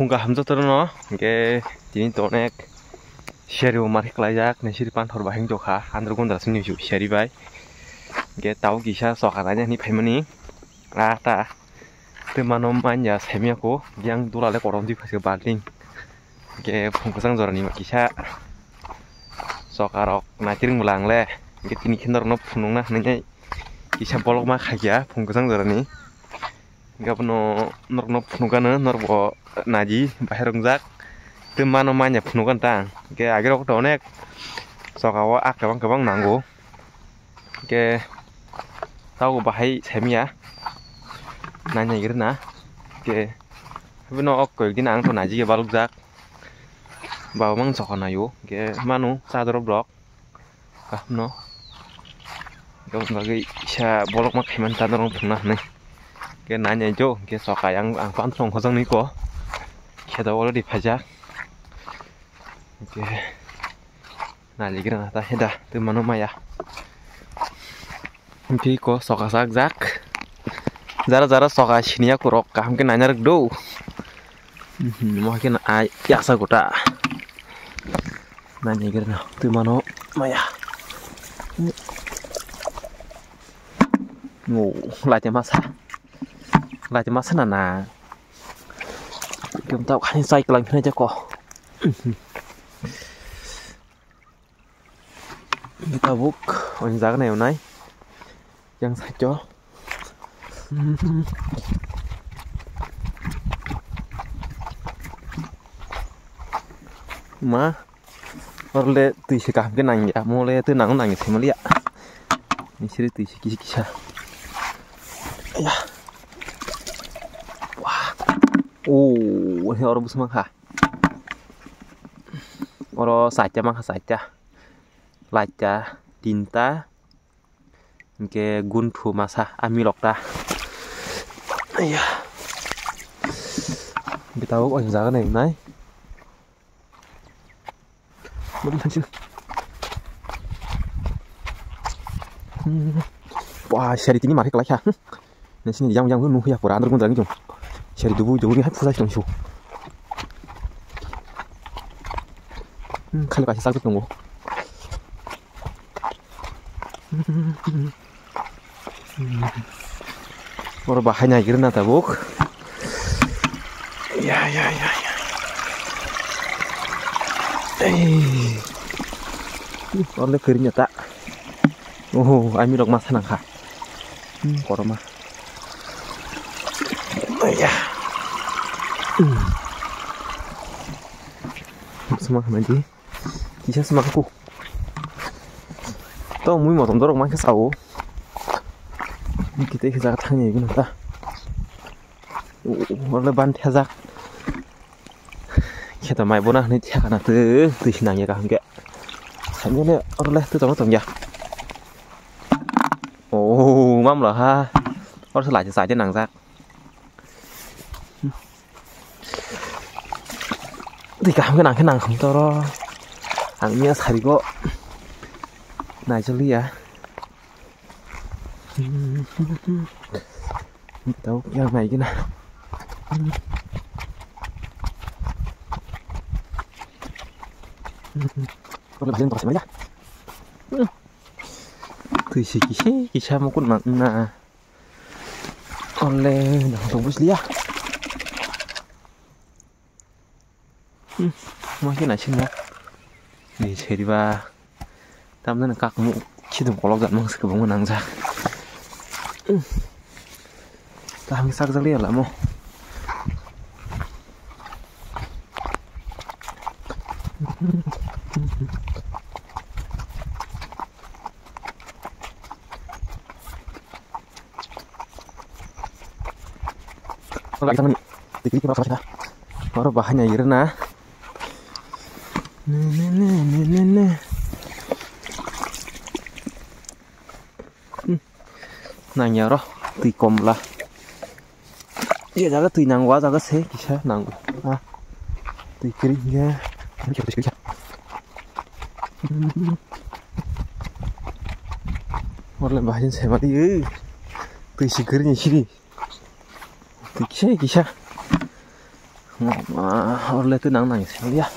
Funga hamza terno ke tini tonek sheri umar hiklajak nesiri panthor bahing joka andro gondra sini ju sheri bai ke tau kisha sokaranya ni phaimani rata te manom manja semia ko yang dulale korom di phase baling ke phungkusang jorani kisha sokarok nachiring mulang le ke tini khindor no phunung na ngai kisha bolok ma khagya phungkusang jorani gabno norno phunugana norbo naji bahirongjak te mano manya phunugan tang ke agero to onek sokawo ak kabang nanggo ke tau bahai semia nanya girna ke bino ok din ang to naji ke balugjak bawang sokonayo ke manu sadro blok kahno gabagi sha bolok mak himan tadrong phuna ne ke nanya jo ke sokayang ang pan song khojang ni ko kheda wala di phajak ke nali gira ta heda te mano maya pi ko sokasak jak jara soka sinia kurok kaham ke nanya rek do mo ke na ya sa gota nanya gira te mano maya ngủ lại cho masa nana chúng ta hay say lần này cho cô kita buk on giá cái này này yang sạch cho mà orle từ si cảm cái nành ya mua le từ nắng nành thì mà lia ini sih từ si kisah ya ini orang busman ha orang saja mah saja laca tinta ke guntu masa amilok dah iya kita tahu orang jaga nih nai betul wah syari ini mari kelas ya nah sini yang nuh ya kurang terus lagi jom syari dubu jauh ni hai pusat dong syu kalau kasih sakit tunggu orang bahannya kira nata buk ya orang lekirnya tak ami dok mas nang ha korma ya semak nanti bisa semakku tao mũi một tổng tốc mang cái sầu kita cái thằng này cái ta nó ban theo giặc khi tao mày bố nào nên theo là từ nàng như cả không kệ hãy nhớ này ở đây từ tổng tổng nhà mắm là ha nó sẽ lại cho xài cho nàng giặc thì cả cái nàng không to đó hàng như xài có này cho lia tao yang này cái nào con làm gì tao xem nhá từ xí cái sao một con mặn nè con lên đằng tông bút lia mà cái này xin nhá để chơi đi ba tam nên là các mũ khi đừng có lọc giận mang sự bóng nàng ra tam sắc ra liền lắm không lagi teman dikit apa saja orang bahannya irna nih nàng nhớ rồi tùy cùng là giờ ra cái tùy nàng quá ra cái xe kì sao nàng tùy cái nha em chụp tùy cái một lần bài trên xe mà đi tùy xí cái gì xí đi tùy xe kì sao Oleh tu nang nang sao ya.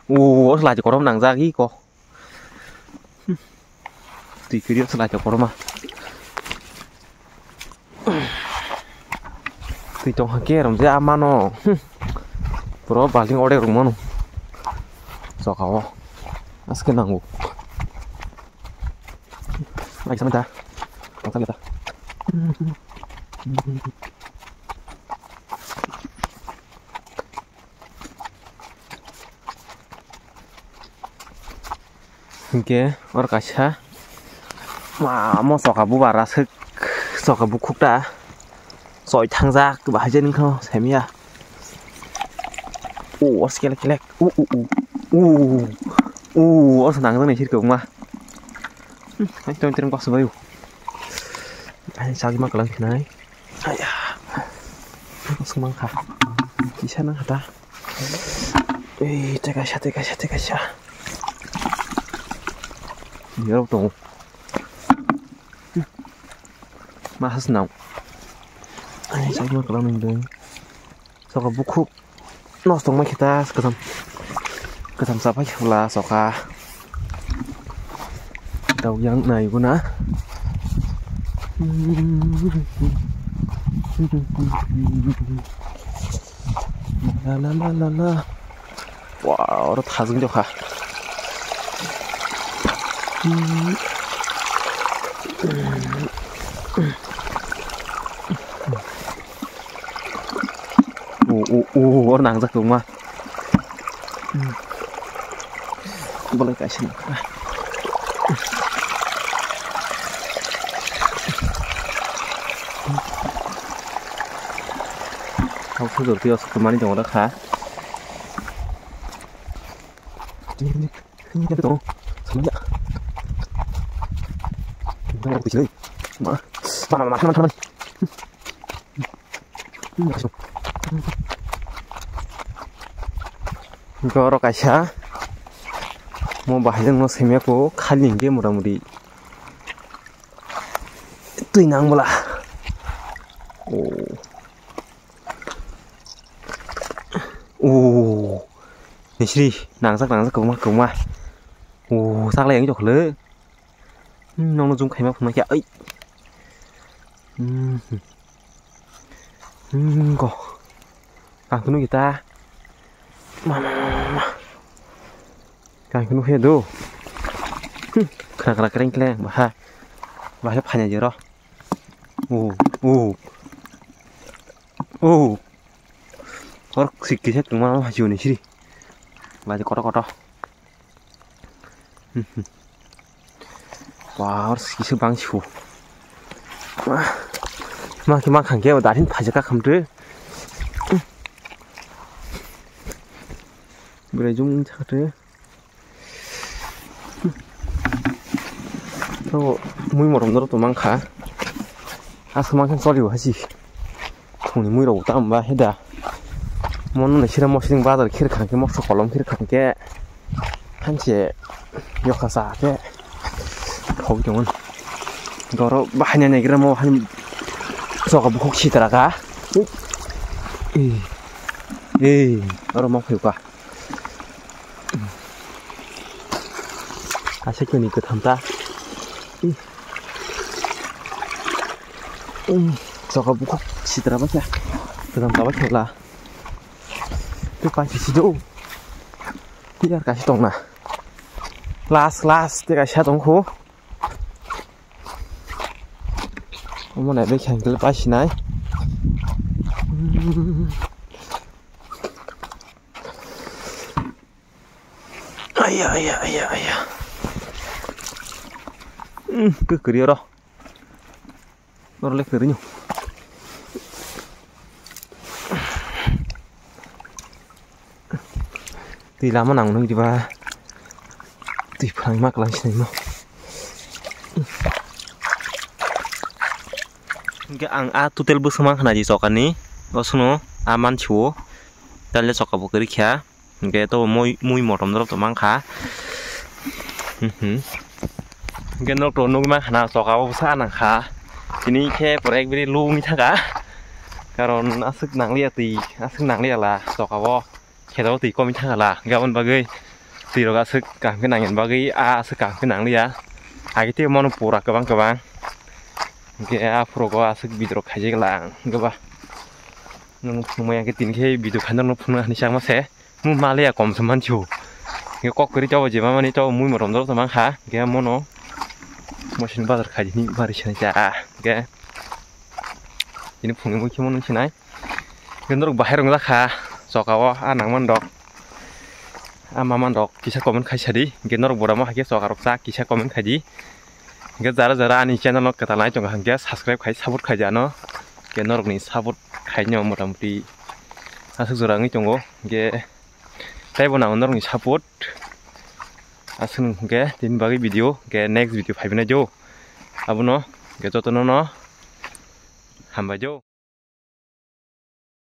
Selai cho korom nang ra gi ko. Tùy cái điều selai cho korom mà. Tùy trong hàng kia làm gì ama nó. Bro baling ode rumah no. So kau. Asken nanggu. Lagi sama dah. Mantap kita. Oke, orang kaca. Mau sokabu baras sokabu kukda. Soi thangza ke bahaja nih kau, semia. Kelek. Senang tuh nih sih kau mah. Anh trong quá sớm. Anh sao mà lần này. Ayah. Langsung mangka. Di sana ada. Teka sya. Nhớ đâu mà senang. Anh sao mà lần mình soka buku. Nostong mah kita ketam sampai lah soka. Đầu yang này của nó. La. Wow, nó thả dưng cho hả? Nó nàng ra cùng mà. Boleh kasih. Không được tiêu kemana jauh dah kah? Ini betul, semuanya. Kita mau pergi. Mana? Goro kaca. Mau bahas yang semia ko kali ini mudah-mudahan. Itu inang bola. Này đi, nàng sắc cống mà. Sắc lên cái chỗ lớn. Nó dùng khay mà không nói chả ấy. Có. Càng cái nuôi ta. Mà. Càng cái nuôi hết đâu. Khả keren mà ha. Và hấp hành gì đó. Có xịt cái chất mà nó chịu này chứ đi. Và cho có đó. Wow, cái sự băng chủ. Mà cái mang hàng kia mà đã đến phải cho các không chứ. Bây giờ chúng chắc chứ. Nó mũi một đồng đó mang khá. Sao mang so điều hay gì? Không thì mũi đầu tao mà hết à. Món này chỉ là một sinh ba rồi khi khẳng cái móc sọc lông khi khẳng cái hắn chỉយកខាសាទេខោចងក៏របាញ់នេះក្រមកហើយសក់បុកឈីត្រការមកហៀវកាអាសេចនេះគឺធ្វើតាសក់បុកឈីត្របាចាគឺធ្វើតាបាចាឡាទៅប៉ាឈីដូទីអាកាសតងណា last dia kasih tongku. Mau naik beca yang lepas sini. Ayah. Ke kiri roh. Baru lek kirinya. Di lama nang nung di bawah. Tùy phẳng mắc lại này mà cái ang tu tel bus mang khana ji sokan ni osno aman chuo dale soka bokeri kha cái to mui motom drop to mang kha cái nó to nung mang khana soka bo sa nang kha ini ke project beri lu mi thaka karon asuk nanglia ti asuk nanglia lah sokawo kedo ti komi thanga lah gabon bagai ti ro asuk kam ke nangin bagai asuk kam ke nanglia agite mono pura kabang ge a progo asuk bidro khaje lang gaba nung phumaya ke tin ke bidu khandang no phuna ni sang ma se mu malia kom saman chu ge kok kri chaw je ma mani chaw mui morom do samang ha ge mono mosin bazar khaji ni bari chana ja ge ini phungi mu khimon chinai gendrok bahai rong lakha sokawo anang mandok amaman dok kisa komen khaisadi genor borama hake sokarok sa kisa komen khaji ge jara ani channel nok kata lai chong hangge subscribe khai support khai jano genor ni support khai nyo motamti asuk jorangi chongo ge taibo na onor ni support asun ge tin bagi video ge next video phaibina jo abuno ge jotono no hamba jo